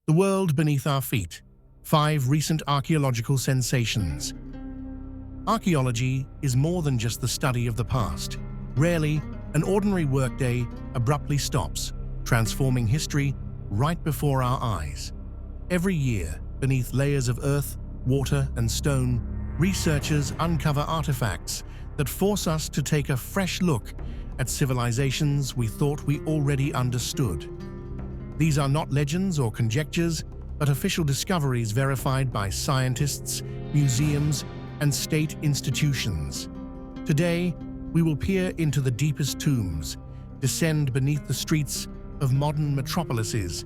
The world beneath our feet. 5 recent archaeological sensations. Archaeology is more than just the study of the past. Rarely, an ordinary workday abruptly stops, transforming history right before our eyes. Every year, beneath layers of earth, water, and stone, researchers uncover artifacts that force us to take a fresh look at civilizations we thought we already understood. These are not legends or conjectures, but official discoveries verified by scientists, museums, and state institutions. Today, we will peer into the deepest tombs, descend beneath the streets of modern metropolises,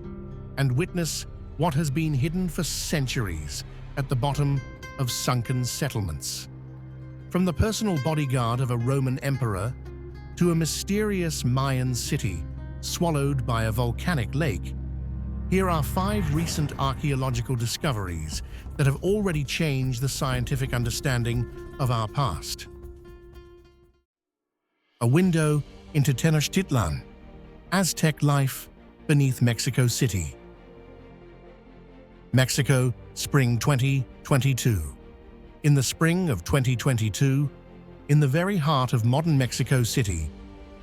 and witness what has been hidden for centuries at the bottom of sunken settlements. From the personal bodyguard of a Roman emperor to a mysterious Mayan city swallowed by a volcanic lake, here are 5 recent archaeological discoveries that have already changed the scientific understanding of our past. A window into Tenochtitlan, Aztec life beneath Mexico City. Mexico, spring 2022. In the spring of 2022, in the very heart of modern Mexico City,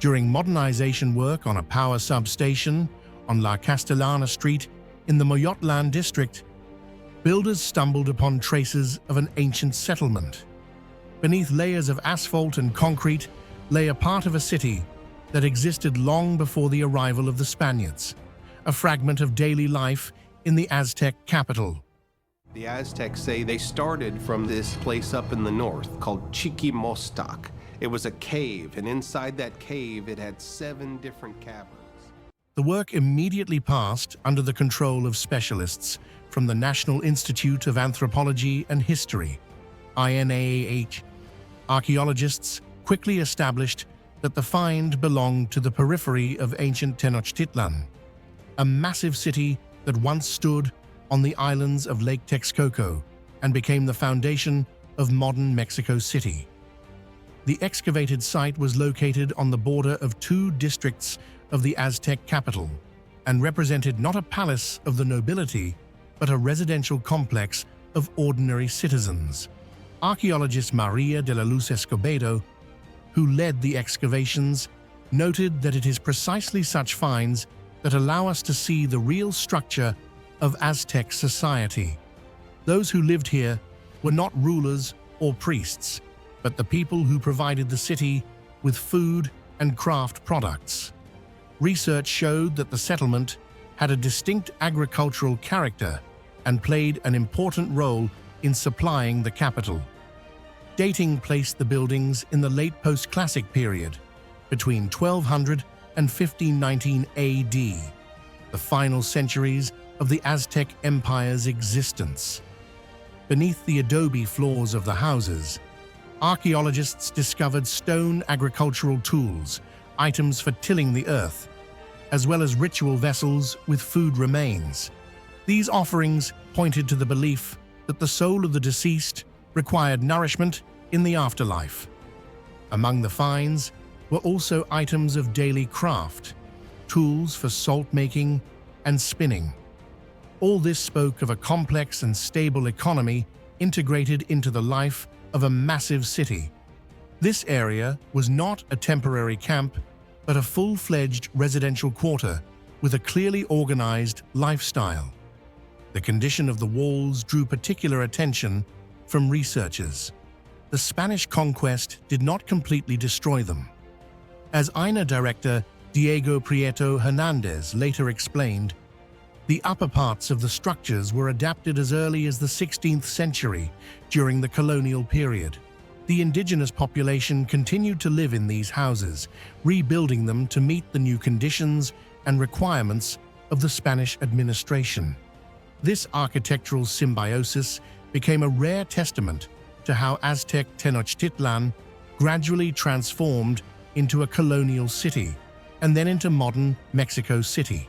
during modernization work on a power substation on La Castellana Street in the Moyotlan district, builders stumbled upon traces of an ancient settlement. Beneath layers of asphalt and concrete lay a part of a city that existed long before the arrival of the Spaniards, a fragment of daily life in the Aztec capital. The Aztecs say they started from this place up in the north called Chiquimostoc. It was a cave, and inside that cave it had 7 different caverns. The work immediately passed under the control of specialists from the National Institute of Anthropology and History, INAH. Archaeologists quickly established that the find belonged to the periphery of ancient Tenochtitlan, a massive city that once stood on the islands of Lake Texcoco and became the foundation of modern Mexico City. The excavated site was located on the border of 2 districts of the Aztec capital and represented not a palace of the nobility, but a residential complex of ordinary citizens. Archaeologist Maria de la Luz Escobedo, who led the excavations, noted that it is precisely such finds that allow us to see the real structure of Aztec society. Those who lived here were not rulers or priests, but the people who provided the city with food and craft products. Research showed that the settlement had a distinct agricultural character and played an important role in supplying the capital. Dating placed the buildings in the late post-classic period, between 1200 and 1519 AD, the final centuries of the Aztec Empire's existence. Beneath the adobe floors of the houses, archaeologists discovered stone agricultural tools, items for tilling the earth, as well as ritual vessels with food remains. These offerings pointed to the belief that the soul of the deceased required nourishment in the afterlife. Among the finds were also items of daily craft, tools for salt making and spinning. All this spoke of a complex and stable economy integrated into the life of a massive city. This area was not a temporary camp, but a full-fledged residential quarter with a clearly organized lifestyle. The condition of the walls drew particular attention from researchers. The Spanish conquest did not completely destroy them. As INA director Diego Prieto Hernandez later explained, the upper parts of the structures were adapted as early as the 16th century during the colonial period. The indigenous population continued to live in these houses, rebuilding them to meet the new conditions and requirements of the Spanish administration. This architectural symbiosis became a rare testament to how Aztec Tenochtitlan gradually transformed into a colonial city and then into modern Mexico City.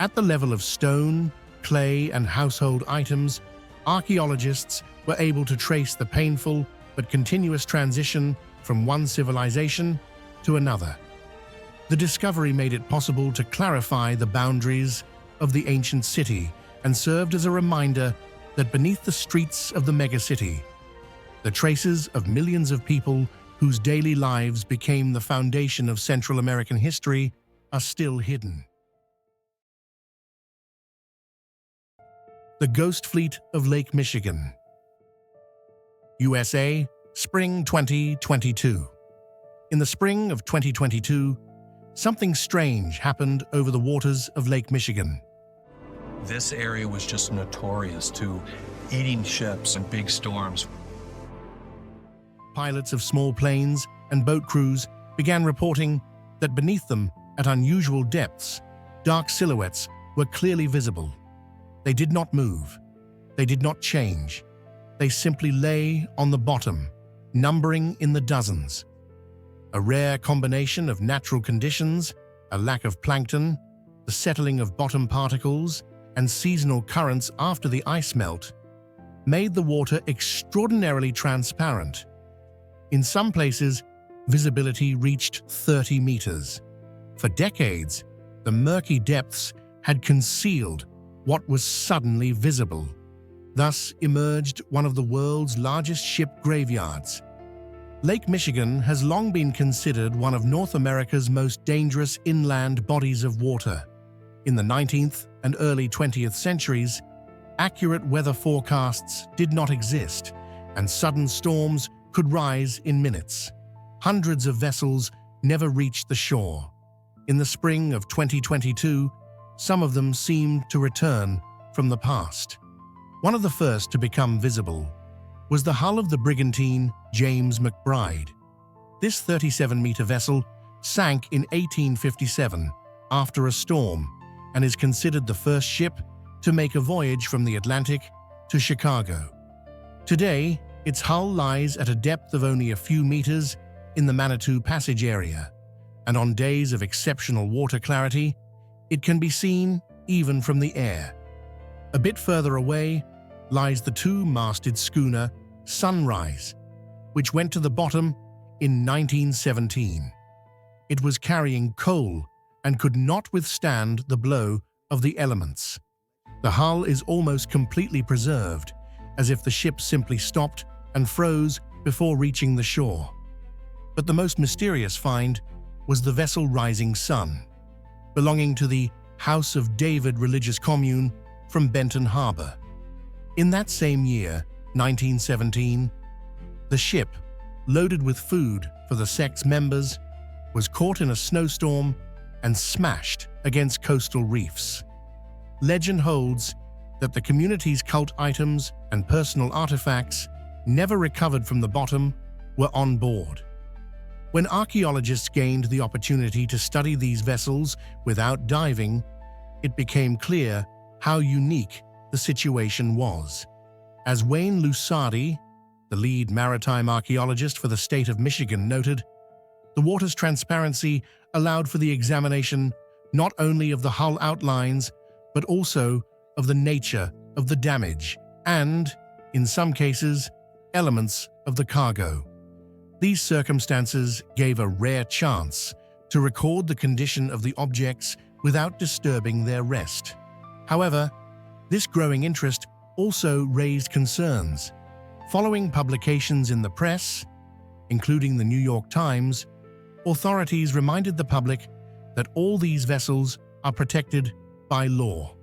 At the level of stone, clay, and household items, archaeologists were able to trace the painful but continuous transition from one civilization to another. The discovery made it possible to clarify the boundaries of the ancient city and served as a reminder that beneath the streets of the megacity, the traces of millions of people whose daily lives became the foundation of Central American history are still hidden. The Ghost Fleet of Lake Michigan. USA, Spring 2022. In the spring of 2022, something strange happened over the waters of Lake Michigan. This area was just notorious to eating ships and big storms. Pilots of small planes and boat crews began reporting that beneath them, at unusual depths, dark silhouettes were clearly visible. They did not move. They did not change. They simply lay on the bottom, numbering in the dozens. A rare combination of natural conditions, a lack of plankton, the settling of bottom particles, and seasonal currents after the ice melt, made the water extraordinarily transparent. In some places, visibility reached 30 meters. For decades, the murky depths had concealed what was suddenly visible. Thus emerged one of the world's largest ship graveyards. Lake Michigan has long been considered one of North America's most dangerous inland bodies of water. In the 19th and early 20th centuries, accurate weather forecasts did not exist, and sudden storms could rise in minutes. Hundreds of vessels never reached the shore. In the spring of 2022, some of them seemed to return from the past. One of the first to become visible was the hull of the brigantine James McBride. This 37-meter vessel sank in 1857 after a storm and is considered the first ship to make a voyage from the Atlantic to Chicago. Today, its hull lies at a depth of only a few meters in the Manitou Passage area, and on days of exceptional water clarity, it can be seen even from the air. A bit further away lies the two-masted schooner Sunrise, which went to the bottom in 1917. It was carrying coal and could not withstand the blow of the elements. The hull is almost completely preserved, as if the ship simply stopped and froze before reaching the shore. But the most mysterious find was the vessel Rising Sun, belonging to the House of David religious commune from Benton Harbor. In that same year, 1917, the ship, loaded with food for the sect's members, was caught in a snowstorm and smashed against coastal reefs. Legend holds that the community's cult items and personal artifacts, never recovered from the bottom, were on board. When archaeologists gained the opportunity to study these vessels without diving, it became clear how unique the situation was. As Wayne Lusardi, the lead maritime archaeologist for the state of Michigan, noted, the water's transparency allowed for the examination not only of the hull outlines, but also of the nature of the damage and, in some cases, elements of the cargo. These circumstances gave a rare chance to record the condition of the objects without disturbing their rest. However, this growing interest also raised concerns. Following publications in the press, including the New York Times, authorities reminded the public that all these vessels are protected by law.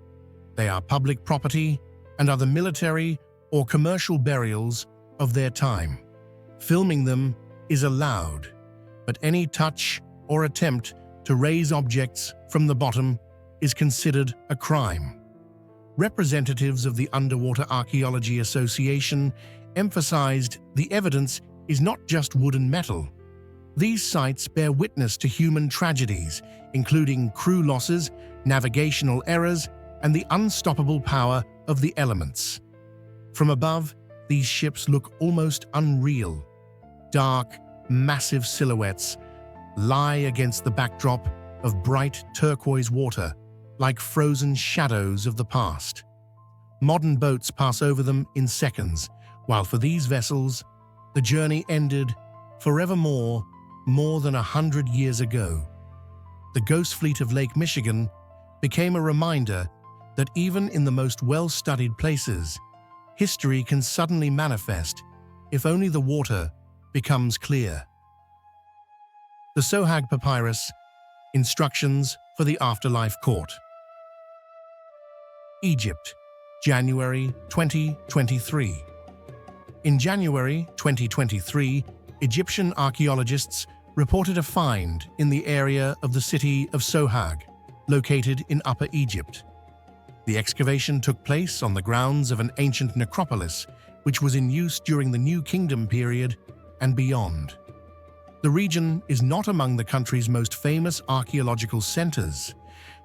They are public property and are the military or commercial burials of their time. Filming them is allowed, but any touch or attempt to raise objects from the bottom is considered a crime. Representatives of the Underwater Archaeology Association emphasized the evidence is not just wood and metal. These sites bear witness to human tragedies, including crew losses, navigational errors, and the unstoppable power of the elements. From above, these ships look almost unreal. Dark, massive silhouettes lie against the backdrop of bright turquoise water, like frozen shadows of the past. Modern boats pass over them in seconds, while for these vessels, the journey ended forevermore more than 100 years ago. The Ghost Fleet of Lake Michigan became a reminder that even in the most well-studied places, history can suddenly manifest if only the water becomes clear. The Sohag Papyrus, Instructions for the Afterlife Court. Egypt, January 2023. In January 2023, Egyptian archaeologists reported a find in the area of the city of Sohag, located in Upper Egypt. The excavation took place on the grounds of an ancient necropolis, which was in use during the New Kingdom period and beyond. The region is not among the country's most famous archaeological centers.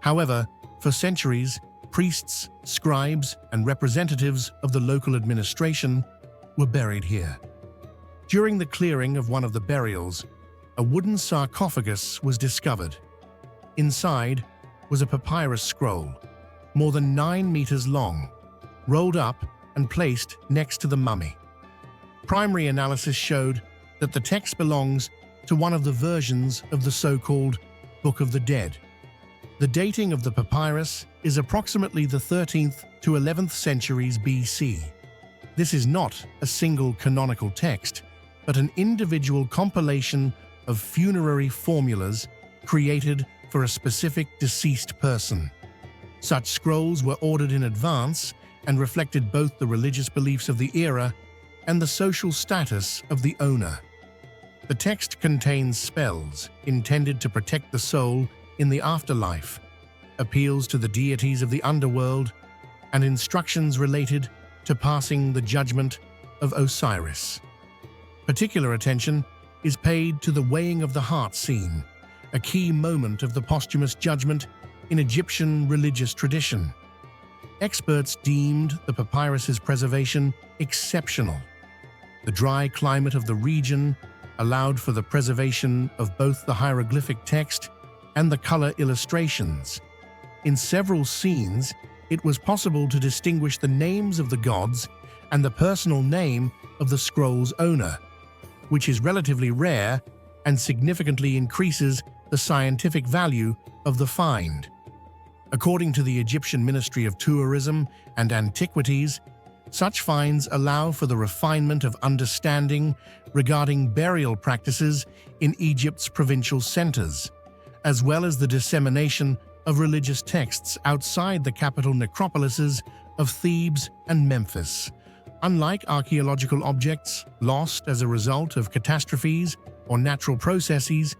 However, for centuries, priests, scribes, and representatives of the local administration were buried here. During the clearing of one of the burials, a wooden sarcophagus was discovered. Inside was a papyrus scroll, more than 9 meters long, rolled up and placed next to the mummy. Primary analysis showed that the text belongs to one of the versions of the so-called Book of the Dead. The dating of the papyrus is approximately the 13th to 11th centuries BC. This is not a single canonical text, but an individual compilation of funerary formulas created for a specific deceased person. Such scrolls were ordered in advance and reflected both the religious beliefs of the era and the social status of the owner. The text contains spells intended to protect the soul in the afterlife, appeals to the deities of the underworld, and instructions related to passing the judgment of Osiris. Particular attention is paid to the weighing of the heart scene, a key moment of the posthumous judgment in Egyptian religious tradition. Experts deemed the papyrus's preservation exceptional. The dry climate of the region allowed for the preservation of both the hieroglyphic text and the color illustrations. In several scenes, it was possible to distinguish the names of the gods and the personal name of the scroll's owner, which is relatively rare and significantly increases the scientific value of the find. According to the Egyptian Ministry of Tourism and Antiquities, such finds allow for the refinement of understanding regarding burial practices in Egypt's provincial centers, as well as the dissemination of religious texts outside the capital necropolises of Thebes and Memphis. Unlike archaeological objects lost as a result of catastrophes or natural processes,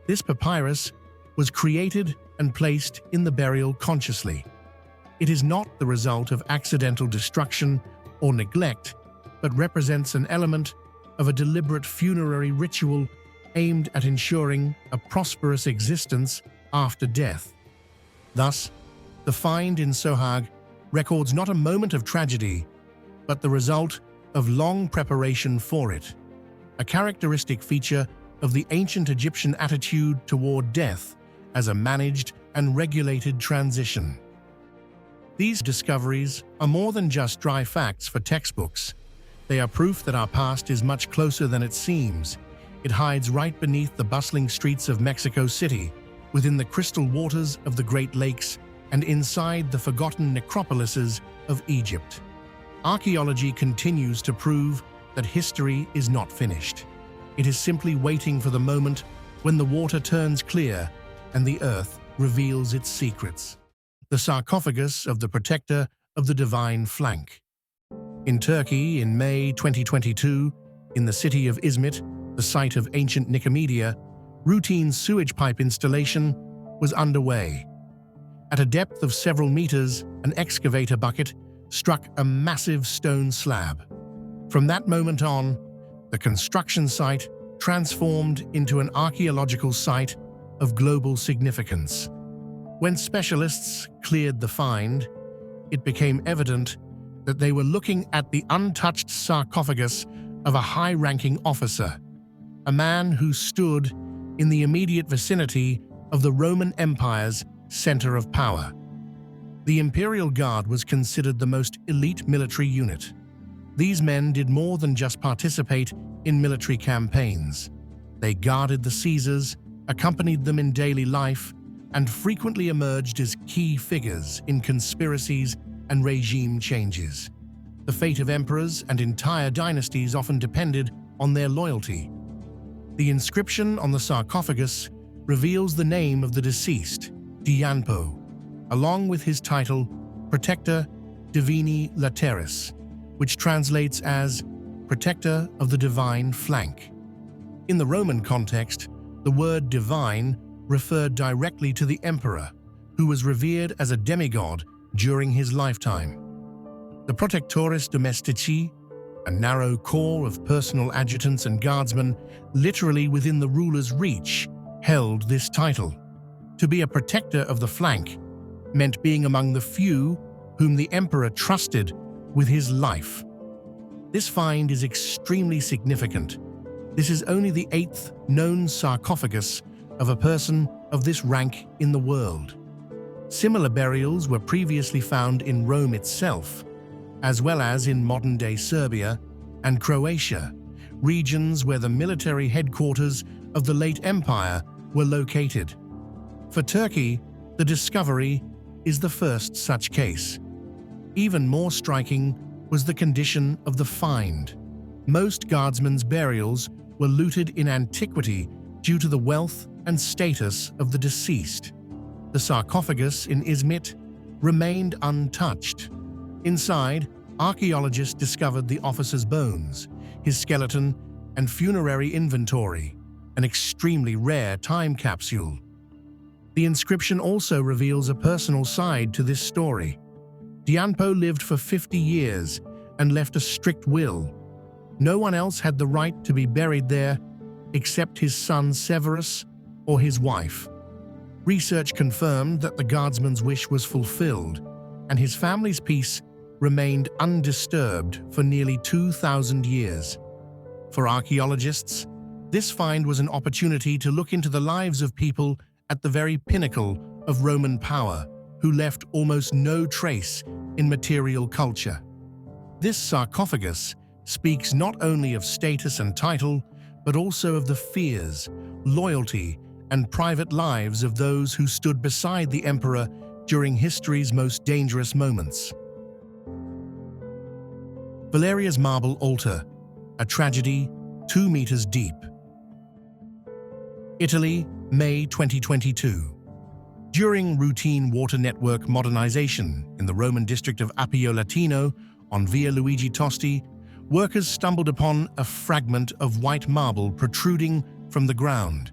this papyrus was created and placed in the burial consciously. It is not the result of accidental destruction or neglect, but represents an element of a deliberate funerary ritual aimed at ensuring a prosperous existence after death. Thus, the find in Sohag records not a moment of tragedy, but the result of long preparation for it, a characteristic feature of the ancient Egyptian attitude toward death as a managed and regulated transition. These discoveries are more than just dry facts for textbooks. They are proof that our past is much closer than it seems. It hides right beneath the bustling streets of Mexico City, within the crystal waters of the Great Lakes, and inside the forgotten necropolises of Egypt. Archaeology continues to prove that history is not finished. It is simply waiting for the moment when the water turns clear and the earth reveals its secrets. The sarcophagus of the protector of the divine flank. In Turkey, in May 2022, in the city of Izmit, the site of ancient Nicomedia, routine sewage pipe installation was underway. At a depth of several meters, an excavator bucket struck a massive stone slab. From that moment on, the construction site transformed into an archaeological site of global significance. When specialists cleared the find, it became evident that they were looking at the untouched sarcophagus of a high-ranking officer, a man who stood in the immediate vicinity of the Roman Empire's center of power. The Imperial Guard was considered the most elite military unit. These men did more than just participate in military campaigns. They guarded the Caesars, accompanied them in daily life, and frequently emerged as key figures in conspiracies and regime changes. The fate of emperors and entire dynasties often depended on their loyalty. The inscription on the sarcophagus reveals the name of the deceased, Dianpo, along with his title, Protector Divini Lateris, which translates as Protector of the Divine Flank. In the Roman context, the word divine referred directly to the emperor, who was revered as a demigod during his lifetime. The Protectores Domestici, a narrow corps of personal adjutants and guardsmen literally within the ruler's reach, held this title. To be a protector of the flank meant being among the few whom the emperor trusted with his life. This find is extremely significant. This is only the 8th known sarcophagus of a person of this rank in the world. Similar burials were previously found in Rome itself, as well as in modern-day Serbia and Croatia, regions where the military headquarters of the late empire were located. For Turkey, the discovery is the first such case. Even more striking was the condition of the find. Most guardsmen's burials were looted in antiquity due to the wealth and status of the deceased. The sarcophagus in Izmit remained untouched. Inside, archaeologists discovered the officer's bones, his skeleton, and funerary inventory, an extremely rare time capsule. The inscription also reveals a personal side to this story. Dianpo lived for 50 years and left a strict will. No one else had the right to be buried there except his son Severus or his wife. Research confirmed that the guardsman's wish was fulfilled, and his family's peace remained undisturbed for nearly 2,000 years. For archaeologists, this find was an opportunity to look into the lives of people at the very pinnacle of Roman power, who left almost no trace in material culture. This sarcophagus speaks not only of status and title, but also of the fears, loyalty, and private lives of those who stood beside the emperor during history's most dangerous moments. Valeria's marble altar, a tragedy 2 meters deep. Italy, May 2022. During routine water network modernization in the Roman district of Appio Latino on Via Luigi Tosti, workers stumbled upon a fragment of white marble protruding from the ground.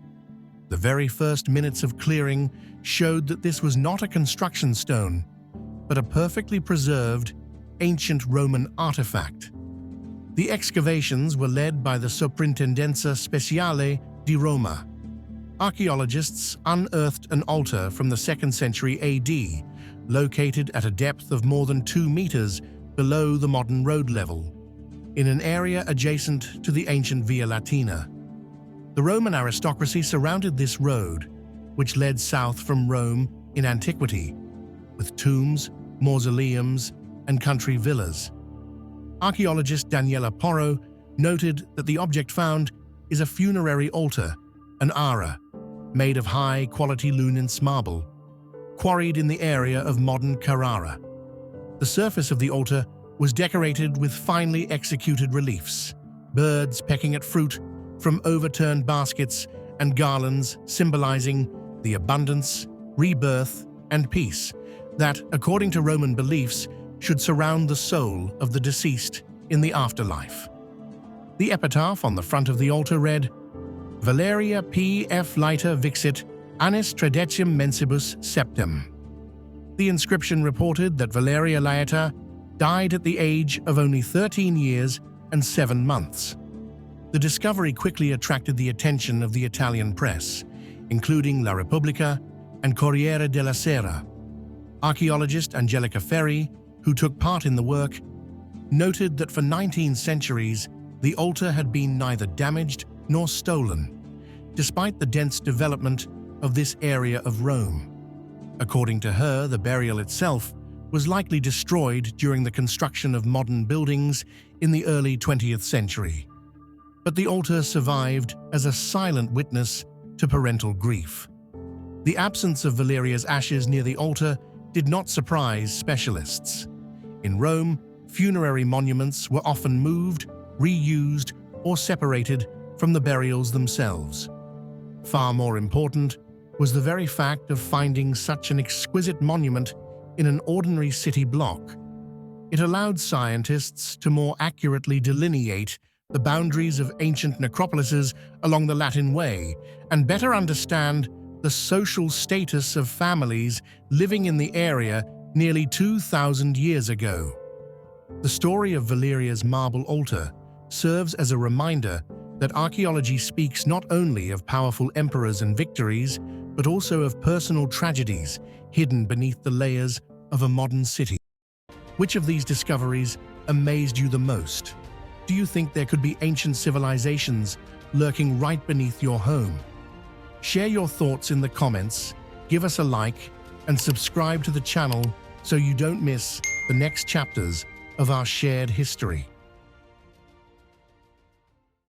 The very first minutes of clearing showed that this was not a construction stone, but a perfectly preserved ancient Roman artifact. The excavations were led by the Soprintendenza Speciale di Roma. Archaeologists unearthed an altar from the 2nd century AD, located at a depth of more than 2 meters below the modern road level, in an area adjacent to the ancient Via Latina. The Roman aristocracy surrounded this road, which led south from Rome in antiquity, with tombs, mausoleums, and country villas. Archaeologist Daniela Porro noted that the object found is a funerary altar, an ara, made of high-quality Lunense marble, quarried in the area of modern Carrara. The surface of the altar was decorated with finely executed reliefs, birds pecking at fruit from overturned baskets, and garlands symbolizing the abundance, rebirth, and peace that, according to Roman beliefs, should surround the soul of the deceased in the afterlife. The epitaph on the front of the altar read, Valeria P. F. Liter Vixit Annis Tredecim Mensibus Septem. The inscription reported that Valeria Laeta died at the age of only 13 years and 7 months. The discovery quickly attracted the attention of the Italian press, including La Repubblica and Corriere della Sera. Archaeologist Angelica Ferri, who took part in the work, noted that for 19 centuries, the altar had been neither damaged nor stolen, despite the dense development of this area of Rome. According to her, the burial itself was likely destroyed during the construction of modern buildings in the early 20th century. But the altar survived as a silent witness to parental grief. The absence of Valeria's ashes near the altar did not surprise specialists. In Rome, funerary monuments were often moved, reused, or separated from the burials themselves. Far more important was the very fact of finding such an exquisite monument in an ordinary city block. It allowed scientists to more accurately delineate the boundaries of ancient necropolises along the Latin Way and better understand the social status of families living in the area nearly 2,000 years ago. The story of Valeria's marble altar serves as a reminder that archaeology speaks not only of powerful emperors and victories, but also of personal tragedies hidden beneath the layers of a modern city. Which of these discoveries amazed you the most? Do you think there could be ancient civilizations lurking right beneath your home? Share your thoughts in the comments, give us a like, and subscribe to the channel so you don't miss the next chapters of our shared history.